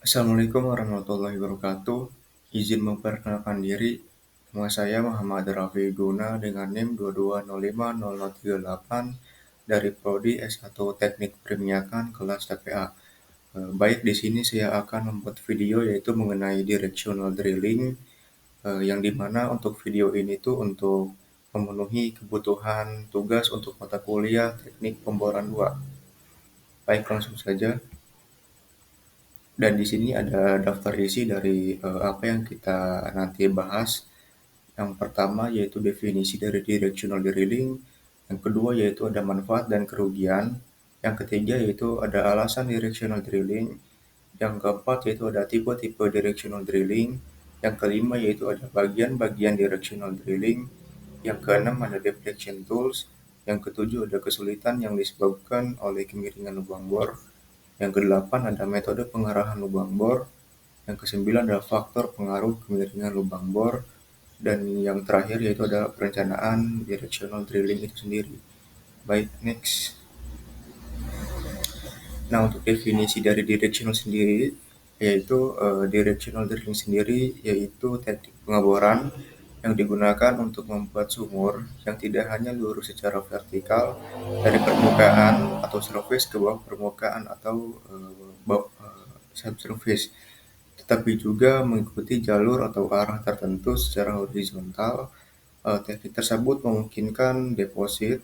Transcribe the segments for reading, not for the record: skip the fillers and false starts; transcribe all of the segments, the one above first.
Assalamualaikum warahmatullahi wabarakatuh. Izin memperkenalkan diri, nama saya Muhammad Rafi Guna dengan NIM 220500388 dari Prodi S1 Teknik Perminyakan kelas TPA. Baik, di sini saya akan membuat video yaitu mengenai directional drilling, yang dimana untuk video ini tuh untuk memenuhi kebutuhan tugas untuk mata kuliah teknik pemboran 2. Baik, langsung saja. Dan di sini ada daftar isi dari apa yang kita nanti bahas. Yang pertama yaitu definisi dari directional drilling, yang kedua yaitu ada manfaat dan kerugian, yang ketiga yaitu ada alasan directional drilling, yang keempat yaitu ada tipe-tipe directional drilling, yang kelima yaitu ada bagian-bagian directional drilling, yang keenam ada deflection tools, yang ketujuh ada kesulitan yang disebabkan oleh kemiringan lubang bor, yang kedelapan ada metode pengarahan lubang bor, yang kesembilan adalah faktor pengaruh kemiringan lubang bor, dan yang terakhir yaitu adalah perencanaan directional drilling itu sendiri. Baik, next. Nah, untuk definisi dari directional sendiri, yaitu directional drilling sendiri yaitu teknik pengeboran yang digunakan untuk membuat sumur yang tidak hanya lurus secara vertikal dari permukaan atau surface ke bawah permukaan atau subsurface, tetapi juga mengikuti jalur atau arah tertentu secara horizontal. Teknik tersebut memungkinkan deposit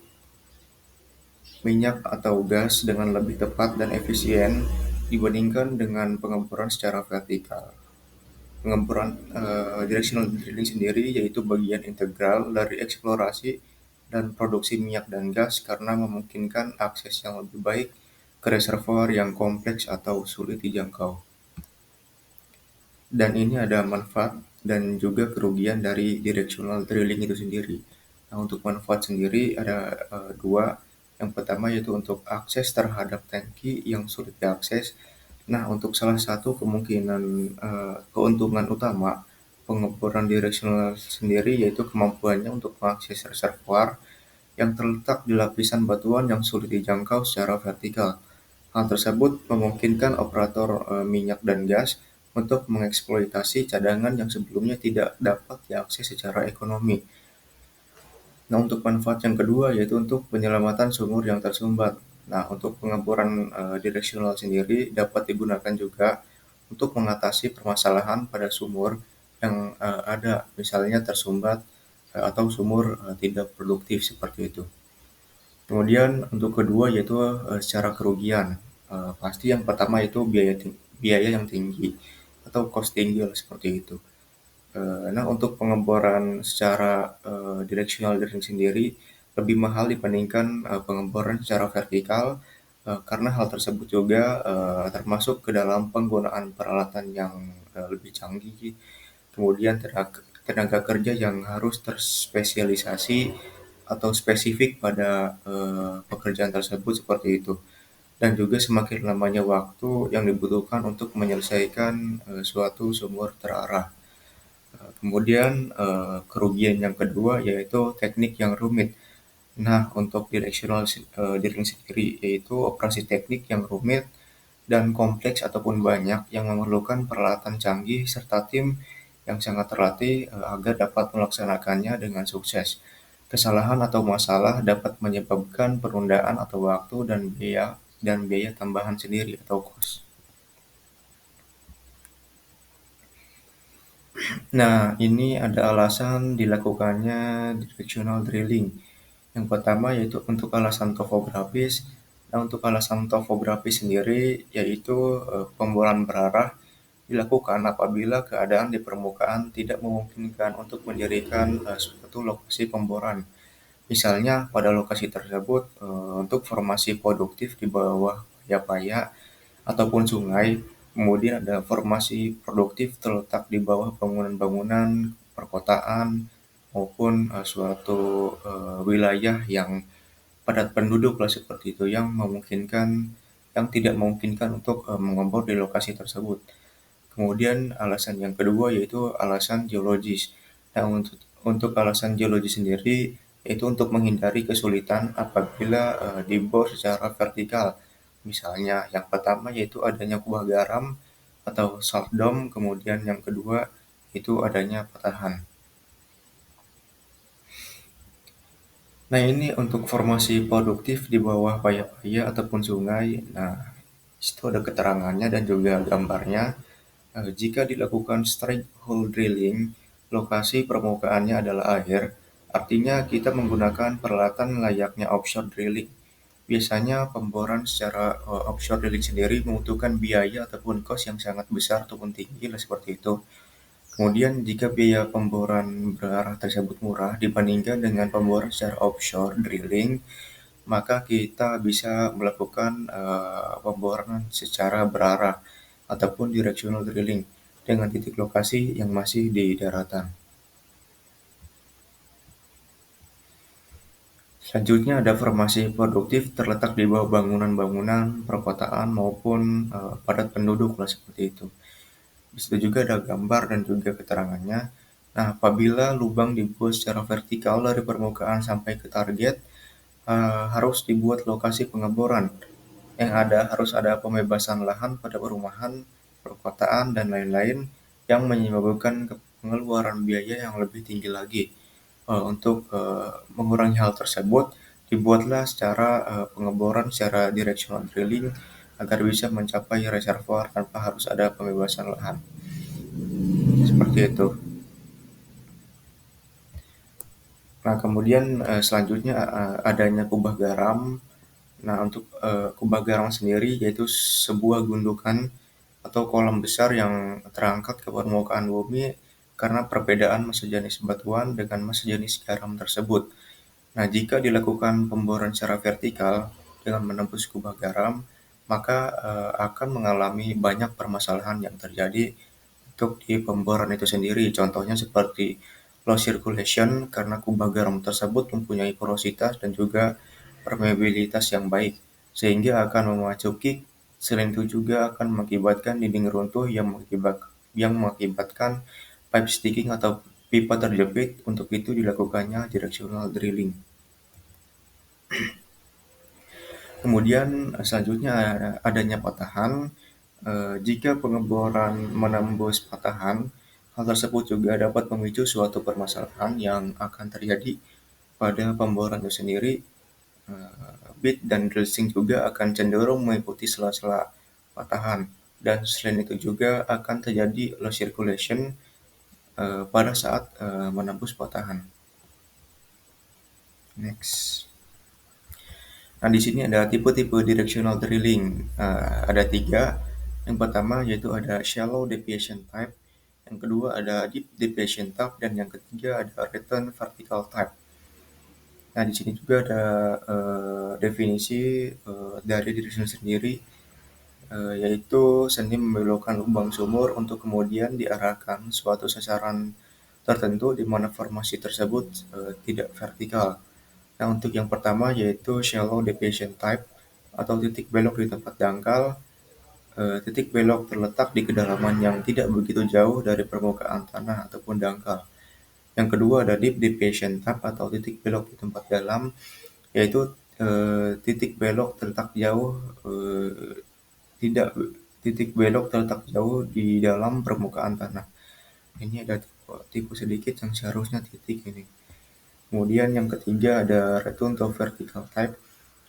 minyak atau gas dengan lebih tepat dan efisien dibandingkan dengan pengeboran secara vertikal. Pengeboran directional drilling sendiri yaitu bagian integral dari eksplorasi dan produksi minyak dan gas karena memungkinkan akses yang lebih baik ke reservoir yang kompleks atau sulit dijangkau. Dan ini ada manfaat dan juga kerugian dari directional drilling itu sendiri. Nah, untuk manfaat sendiri ada dua. Yang pertama yaitu untuk akses terhadap tangki yang sulit diakses. Nah, untuk salah satu kemungkinan keuntungan utama pengeboran directional sendiri yaitu kemampuannya untuk mengakses reservoir yang terletak di lapisan batuan yang sulit dijangkau secara vertikal. Hal tersebut memungkinkan operator minyak dan gas untuk mengeksploitasi cadangan yang sebelumnya tidak dapat diakses secara ekonomi. Nah, untuk manfaat yang kedua yaitu untuk penyelamatan sumur yang tersumbat. Nah, untuk pengeboran directional sendiri dapat digunakan juga untuk mengatasi permasalahan pada sumur yang ada, misalnya tersumbat atau sumur tidak produktif seperti itu. Kemudian untuk kedua yaitu secara kerugian. Pasti yang pertama itu biaya yang tinggi atau cost tinggi lah seperti itu. Nah, untuk pengeboran secara directional drilling sendiri lebih mahal dibandingkan pengeboran secara vertikal, karena hal tersebut juga termasuk ke dalam penggunaan peralatan yang lebih canggih, kemudian tenaga kerja yang harus terspesialisasi atau spesifik pada pekerjaan tersebut seperti itu. Dan juga semakin lamanya waktu yang dibutuhkan untuk menyelesaikan suatu sumur terarah. Kemudian kerugian yang kedua yaitu teknik yang rumit. Nah, untuk directional drilling sendiri yaitu operasi teknik yang rumit dan kompleks ataupun banyak yang memerlukan peralatan canggih serta tim yang sangat terlatih agar dapat melaksanakannya dengan sukses. Kesalahan atau masalah dapat menyebabkan penundaan atau waktu dan biaya tambahan sendiri atau cost. Nah, ini ada alasan dilakukannya directional drilling. Yang pertama yaitu untuk alasan topografis. Nah, untuk alasan topografis sendiri yaitu pemboran berarah dilakukan apabila keadaan di permukaan tidak memungkinkan untuk mendirikan suatu lokasi pemboran. Misalnya pada lokasi tersebut untuk formasi produktif di bawah payak ataupun sungai, kemudian ada formasi produktif terletak di bawah bangunan-bangunan perkotaan maupun suatu wilayah yang padat penduduk lah seperti itu yang tidak memungkinkan untuk mengebor di lokasi tersebut. Kemudian alasan yang kedua yaitu alasan geologis. Nah, untuk alasan geologis sendiri yaitu untuk menghindari kesulitan apabila dibor secara vertikal. Misalnya yang pertama yaitu adanya kubah garam atau salt dome, kemudian yang kedua itu adanya patahan. Nah, ini untuk formasi produktif di bawah paya-paya ataupun sungai. Nah, itu ada keterangannya dan juga gambarnya. Jika dilakukan strike hole drilling, lokasi permukaannya adalah air, artinya kita menggunakan peralatan layaknya offshore drilling. Biasanya pemboran secara offshore drilling sendiri membutuhkan biaya ataupun cost yang sangat besar ataupun tinggi lah seperti itu. Kemudian jika biaya pemboran berarah tersebut murah dibandingkan dengan pemboran secara offshore drilling, maka kita bisa melakukan pemboran secara berarah ataupun directional drilling dengan titik lokasi yang masih di daratan. Selanjutnya ada formasi produktif terletak di bawah bangunan-bangunan perkotaan maupun padat penduduk lah seperti itu. Di situ juga ada gambar dan juga keterangannya. Nah, apabila lubang dibuat secara vertikal dari permukaan sampai ke target, harus dibuat lokasi pengeboran. Yang ada harus ada pembebasan lahan pada perumahan, perkotaan, dan lain-lain yang menyebabkan pengeluaran biaya yang lebih tinggi lagi. Untuk mengurangi hal tersebut, dibuatlah secara pengeboran secara directional drilling agar bisa mencapai reservoir tanpa harus ada pembebasan lahan. Seperti itu. Nah, kemudian selanjutnya adanya kubah garam. Nah, untuk kubah garam sendiri yaitu sebuah gundukan atau kolam besar yang terangkat ke permukaan bumi karena perbedaan massa jenis batuan dengan massa jenis garam tersebut. Nah, jika dilakukan pemboran secara vertikal dengan menembus kubah garam, maka akan mengalami banyak permasalahan yang terjadi untuk di pemboran itu sendiri. Contohnya seperti low circulation karena kubah garam tersebut mempunyai porositas dan juga permeabilitas yang baik, sehingga akan memacu kick. Selain itu juga akan mengakibatkan dinding runtuh yang mengakibatkan pipe sticking atau pipa terjepit. Untuk itu dilakukannya directional drilling. Kemudian selanjutnya adanya patahan. Jika pengeboran menembus patahan, hal tersebut juga dapat memicu suatu permasalahan yang akan terjadi pada pemboran itu sendiri. Bit dan dressing juga akan cenderung mengikuti sela-sela patahan. Dan selain itu juga akan terjadi low circulation pada saat menembus patahan. Next. Nah, di sini ada tipe-tipe directional drilling. Ada 3. Yang pertama yaitu ada shallow deviation type. Yang kedua ada deep deviation type. Dan yang ketiga ada return vertical type. Nah, di sini juga ada definisi dari directional sendiri, yaitu seni membelokkan lubang sumur untuk kemudian diarahkan suatu sasaran tertentu di mana formasi tersebut tidak vertikal. Nah, untuk yang pertama yaitu shallow deviation type atau titik belok di tempat dangkal. Titik belok terletak di kedalaman yang tidak begitu jauh dari permukaan tanah ataupun dangkal. Yang kedua ada deep deviation type atau titik belok di tempat dalam, yaitu titik belok terletak jauh tidak titik belok terletak jauh di dalam permukaan tanah. Ini ada tipe sedikit yang seharusnya titik ini. Kemudian yang ketiga ada return to vertical type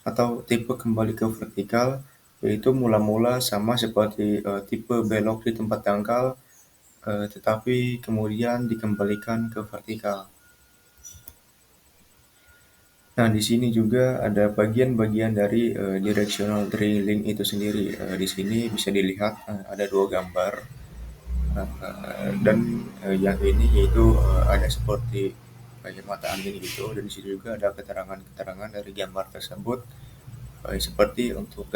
atau tipe kembali ke vertikal, yaitu mula-mula sama seperti tipe belok di tempat dangkal, tetapi kemudian dikembalikan ke vertikal. Nah, di sini juga ada bagian-bagian dari directional drilling itu sendiri. Di sini bisa dilihat ada 2 gambar, dan yang ini yaitu ada seperti kayak mata angin gitu, dan di sini juga ada keterangan-keterangan dari gambar tersebut, seperti untuk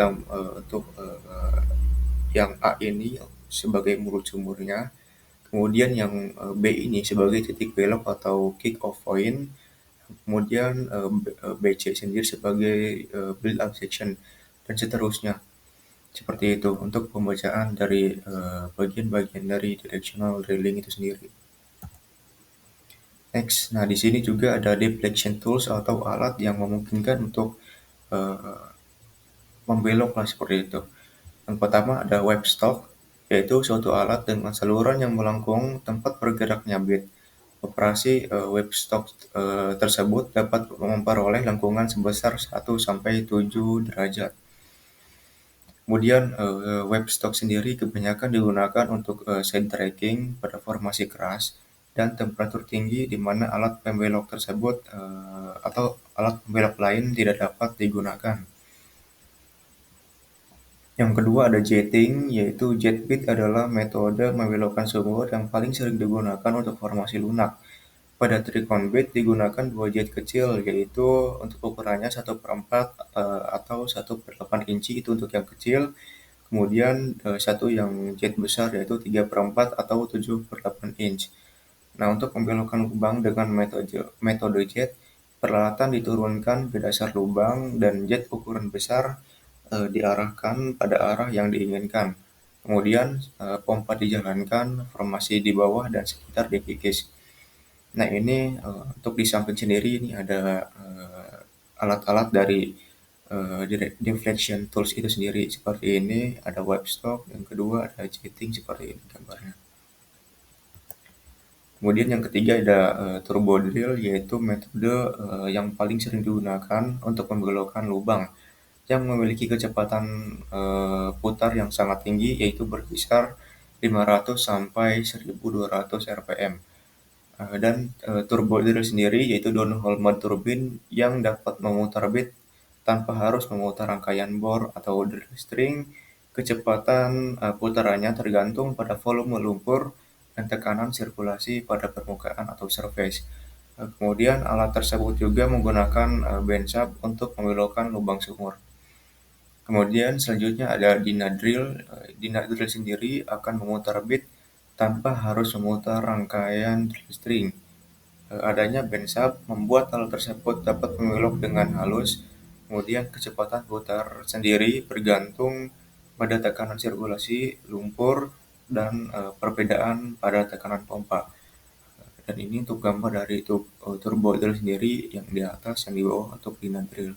yang A ini sebagai mulut sumurnya, kemudian yang B ini sebagai titik belok atau kick off point, kemudian BC sendiri sebagai build up section, dan seterusnya. Seperti itu untuk pembacaan dari bagian-bagian dari directional drilling itu sendiri. Next, nah di sini juga ada deflection tools atau alat yang memungkinkan untuk membelok lah seperti itu. Yang pertama ada web stock. yaitu suatu alat dengan saluran yang melengkung tempat bergeraknya bit. Operasi webstock tersebut dapat memperoleh lengkungan sebesar 1 sampai 7 derajat. Kemudian webstock sendiri kebanyakan digunakan untuk side tracking pada formasi keras dan temperatur tinggi di mana alat pembelok tersebut atau alat pembelok lain tidak dapat digunakan. Yang kedua ada jetting, yaitu jet bit adalah metode membelokkan sumur yang paling sering digunakan untuk formasi lunak. Pada tricon bit digunakan 2 jet kecil, yaitu untuk ukurannya 1/4 atau 1/8 inci itu untuk yang kecil. Kemudian satu yang jet besar yaitu 3/4 atau 7/8 inch. Nah, untuk membelokkan lubang dengan metode jet, peralatan diturunkan ke dasar lubang dan jet ukuran besar diarahkan pada arah yang diinginkan. Kemudian pompa dijalankan, formasi di bawah dan sekitar dikikis. Nah, ini untuk di samping sendiri ini ada alat-alat dari deflection tools itu sendiri seperti ini, ada webstock, yang kedua ada jetting seperti ini gambarnya. Kemudian yang ketiga ada turbo drill, yaitu metode yang paling sering digunakan untuk membelokkan lubang yang memiliki kecepatan putar yang sangat tinggi, yaitu berkisar 500 sampai 1200 rpm. Dan turbo drill sendiri yaitu downhole mode turbine yang dapat memutar bit tanpa harus memutar rangkaian bor atau drill string. Kecepatan putarannya tergantung pada volume lumpur dan tekanan sirkulasi pada permukaan atau surface. Kemudian alat tersebut juga menggunakan band shaft untuk membelokkan lubang sumur. Kemudian selanjutnya ada Dyna Drill. Dyna Drill sendiri akan memutar bit tanpa harus memutar rangkaian drill string. Adanya band shaft membuat alat tersebut dapat membelok dengan halus. Kemudian kecepatan putar sendiri bergantung pada tekanan sirkulasi lumpur dan perbedaan pada tekanan pompa. Dan ini untuk gambar dari turbo drill sendiri yang di atas, yang di bawah untuk Dyna Drill.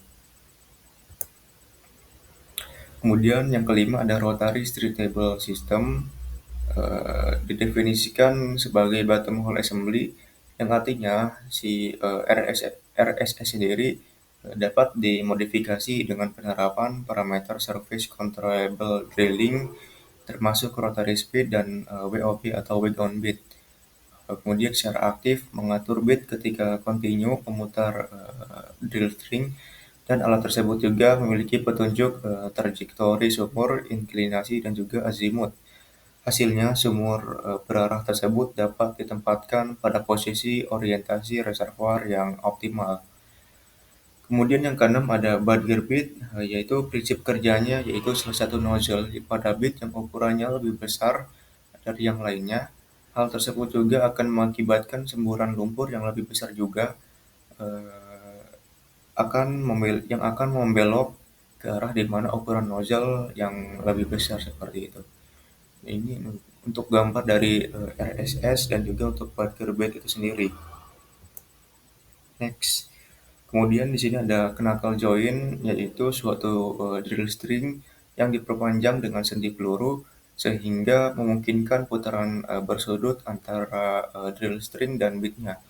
Kemudian yang kelima ada Rotary Street Table System, didefinisikan sebagai bottom hole assembly, yang artinya si RSS sendiri dapat dimodifikasi dengan penerapan parameter surface controllable drilling termasuk rotary speed dan WOP atau wake on bit. Kemudian secara aktif mengatur bit ketika continue memutar drill string, dan alat tersebut juga memiliki petunjuk trajektori sumur, inklinasi, dan juga azimut. Hasilnya, sumur berarah tersebut dapat ditempatkan pada posisi orientasi reservoir yang optimal. Kemudian yang keenam ada Badger bit, yaitu prinsip kerjanya yaitu salah satu nozzle pada bit yang ukurannya lebih besar dari yang lainnya. Hal tersebut juga akan mengakibatkan semburan lumpur yang lebih besar juga eh, yang akan membelok ke arah di mana ukuran nozzle yang lebih besar seperti itu. Ini untuk gambar dari RSS dan juga untuk Badger bit itu sendiri. Next. Kemudian di sini ada knuckle joint, yaitu suatu drill string yang diperpanjang dengan sendi peluru sehingga memungkinkan putaran bersudut antara drill string dan bitnya.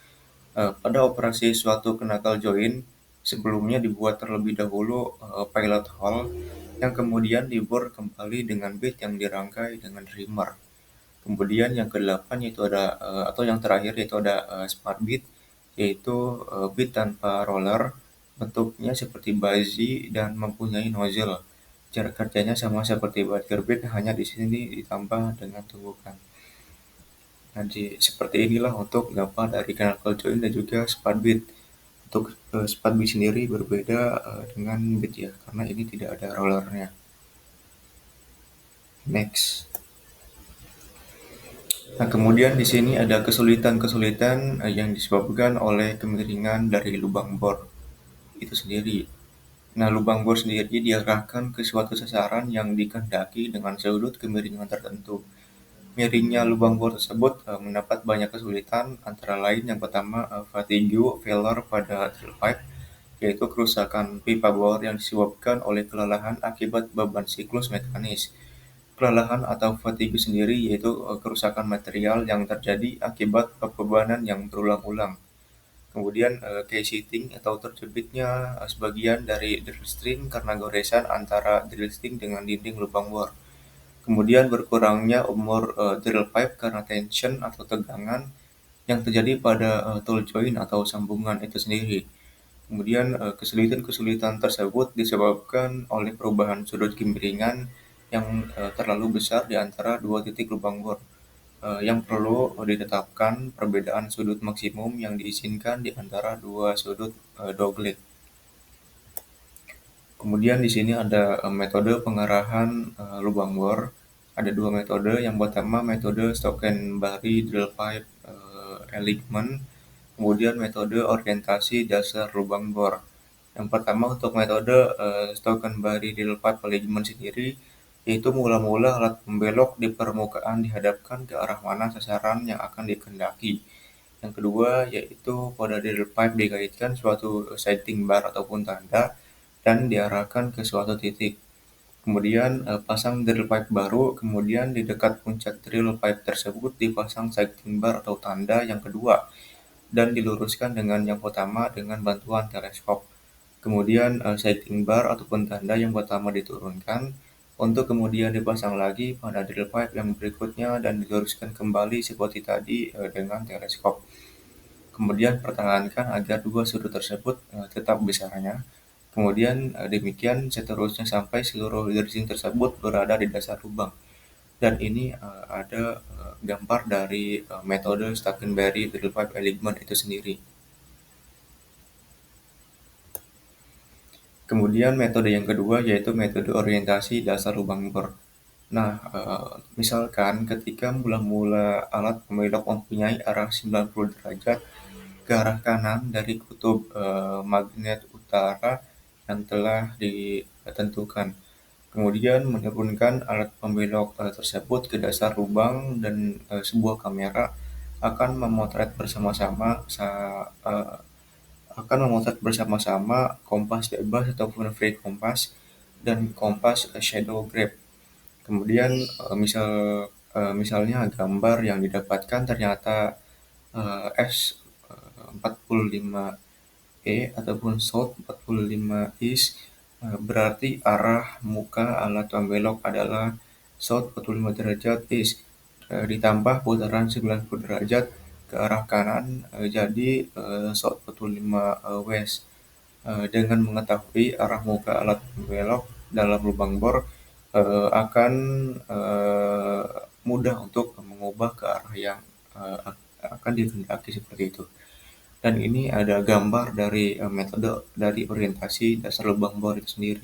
Pada operasi suatu knuckle joint, sebelumnya dibuat terlebih dahulu pilot hole yang kemudian dibor kembali dengan bit yang dirangkai dengan trimmer. Kemudian yang kedelapan yaitu ada atau yang terakhir yaitu ada smart bit, yaitu bit tanpa roller, bentuknya seperti bazi dan mempunyai nozzle. Cara kerjanya sama seperti Badger bit, hanya di sini ditambah dengan tumbukan. Nah, seperti inilah untuk gambar dari knuckle joint dan juga smart bit. Untuk smart bit sendiri berbeda dengan bit ya, karena ini tidak ada rollernya. Next. Nah, kemudian di sini ada kesulitan-kesulitan yang disebabkan oleh kemiringan dari lubang bor itu sendiri. Nah, lubang bor sendiri diarahkan ke suatu sasaran yang dikehendaki dengan sudut kemiringan tertentu. Miringnya lubang bor tersebut mendapat banyak kesulitan, antara lain yang pertama fatigue failure pada drill pipe, yaitu kerusakan pipa bor yang disebabkan oleh kelelahan akibat beban siklus mekanis. Kelelahan atau fatigue sendiri yaitu kerusakan material yang terjadi akibat bebanan yang berulang-ulang. Kemudian casing atau terjepitnya sebagian dari drill string karena goresan antara drill string dengan dinding lubang bor. Kemudian berkurangnya umur drill pipe karena tension atau tegangan yang terjadi pada tool joint atau sambungan itu sendiri. Kemudian kesulitan-kesulitan tersebut disebabkan oleh perubahan sudut kemiringan yang terlalu besar di antara dua titik lubang bor, yang perlu ditetapkan perbedaan sudut maksimum yang diizinkan di antara dua sudut dogleg. Kemudian di sini ada metode pengarahan lubang bor. Ada dua metode. Yang pertama metode Stockenberry drill pipe alignment. Kemudian metode orientasi dasar lubang bor. Yang pertama untuk metode Stockenberry drill pipe alignment sendiri, yaitu mula-mula alat pembelok di permukaan dihadapkan ke arah mana sasaran yang akan dikehendaki. Yang kedua yaitu pada drill pipe dikaitkan suatu sighting bar ataupun tanda dan diarahkan ke suatu titik. Kemudian pasang drill pipe baru, kemudian di dekat puncak drill pipe tersebut dipasang sighting bar atau tanda yang kedua dan diluruskan dengan yang pertama dengan bantuan teleskop. Kemudian sighting bar ataupun tanda yang pertama diturunkan untuk kemudian dipasang lagi pada drill pipe yang berikutnya dan diluruskan kembali seperti tadi dengan teleskop. Kemudian pertahankan agar dua sudut tersebut tetap besarnya. Kemudian demikian seterusnya sampai seluruh dredging tersebut berada di dasar lubang. Dan ini ada gambar dari metode Stackenberry drill pipe alignment itu sendiri. Kemudian metode yang kedua yaitu metode orientasi dasar lubang bor. Nah, misalkan ketika mula-mula alat pembelok mempunyai arah 90 derajat ke arah kanan dari kutub magnet utara yang telah ditentukan. Kemudian menurunkan alat pembelok tersebut ke dasar lubang dan sebuah kamera akan memotret bersama-sama kompas bebas ataupun free kompas dan kompas shadow grab. Kemudian misalnya gambar yang didapatkan ternyata S45E ataupun South 45 East, berarti arah muka alat pembelok adalah South 45 derajat East, ditambah putaran 90 derajat ke arah kanan, jadi South 45 West. Dengan mengetahui arah muka alat pembelok dalam lubang bor, akan mudah untuk mengubah ke arah yang akan dikehendaki seperti itu. Dan ini ada gambar dari metode dari orientasi dasar lubang bor itu sendiri.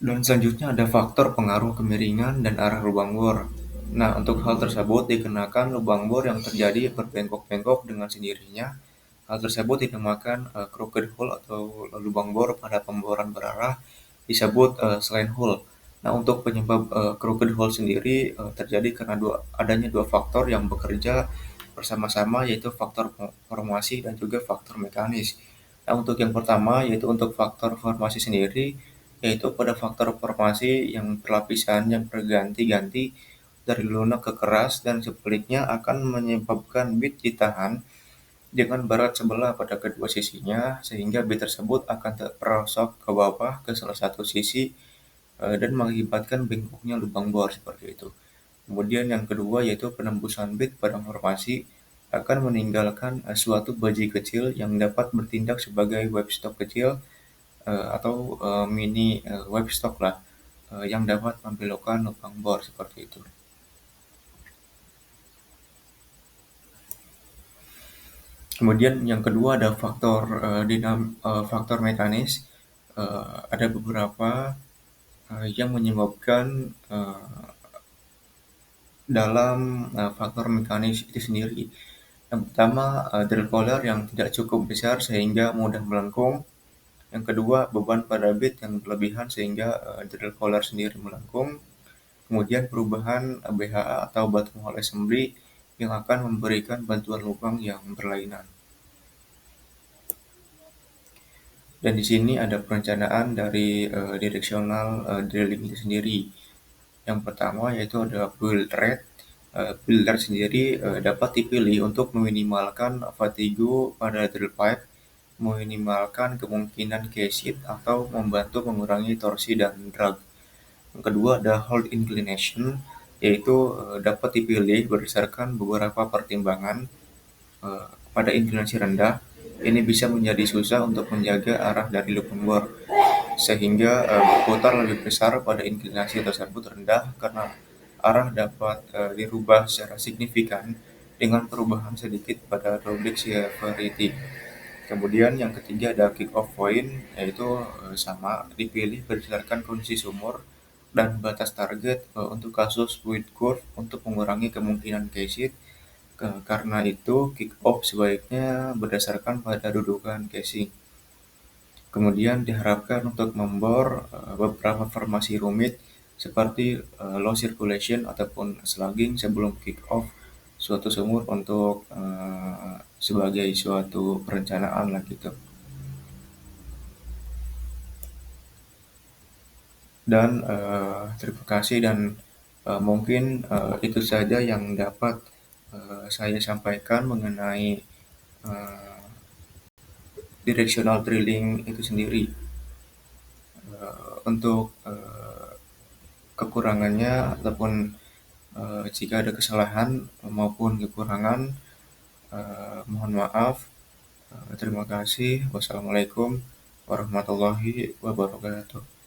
Dan selanjutnya ada faktor pengaruh kemiringan dan arah lubang bor. Nah, untuk hal tersebut dikenakan lubang bor yang terjadi berbengkok-bengkok dengan sendirinya. Hal tersebut dinamakan crooked hole atau lubang bor pada pemboran berarah disebut slant hole. Nah, untuk penyebab crooked hole sendiri terjadi karena adanya dua faktor yang bekerja bersama-sama, yaitu faktor formasi dan juga faktor mekanis. Nah, untuk yang pertama yaitu untuk faktor formasi sendiri, yaitu pada faktor formasi yang perlapisan yang berganti-ganti dari lunak ke keras dan sebaliknya akan menyebabkan bit ditahan dengan berat sebelah pada kedua sisinya, sehingga bit tersebut akan terperosok ke bawah ke salah satu sisi dan mengakibatkan bengkoknya lubang bor seperti itu. Kemudian yang kedua yaitu penembusan bit pada formasi akan meninggalkan suatu baji kecil yang dapat bertindak sebagai webstock kecil atau mini webstock lah, yang dapat membelokkan lubang bor seperti itu. Kemudian yang kedua ada faktor mekanis. Ada beberapa yang menyebabkan dalam faktor mekanis itu sendiri. Yang pertama, drill collar yang tidak cukup besar sehingga mudah melengkung. Yang kedua, beban pada bit yang berlebihan sehingga drill collar sendiri melengkung. Kemudian perubahan BHA atau bottom hole assembly yang akan memberikan bantuan lubang yang berlainan. Dan di sini ada perencanaan dari directional drilling itu sendiri. Yang pertama yaitu ada build rate. Build rate sendiri dapat dipilih untuk meminimalkan fatigue pada drill pipe, meminimalkan kemungkinan K-sheet, atau membantu mengurangi torsi dan drag. Yang kedua ada hold inclination, yaitu dapat dipilih berdasarkan beberapa pertimbangan. Pada inclinasi rendah, ini bisa menjadi susah untuk menjaga arah dari lubang bor, sehingga berputar lebih besar pada inclinasi tersebut rendah karena arah dapat dirubah secara signifikan dengan perubahan sedikit pada robotic severity. Kemudian yang ketiga ada kick off point, yaitu sama dipilih berdasarkan kondisi sumur dan batas target untuk kasus fluid curve untuk mengurangi kemungkinan K-sheet. Karena itu kick off sebaiknya berdasarkan pada dudukan casing. Kemudian diharapkan untuk membor beberapa formasi rumit seperti low circulation ataupun slugging sebelum kick off suatu sumur untuk sebagai suatu perencanaan lah gitu. Dan terima kasih, dan mungkin itu saja yang dapat saya sampaikan mengenai uh, directional drilling itu sendiri. Untuk kekurangannya ataupun jika ada kesalahan maupun kekurangan, mohon maaf. Terima kasih. Wassalamualaikum warahmatullahi wabarakatuh.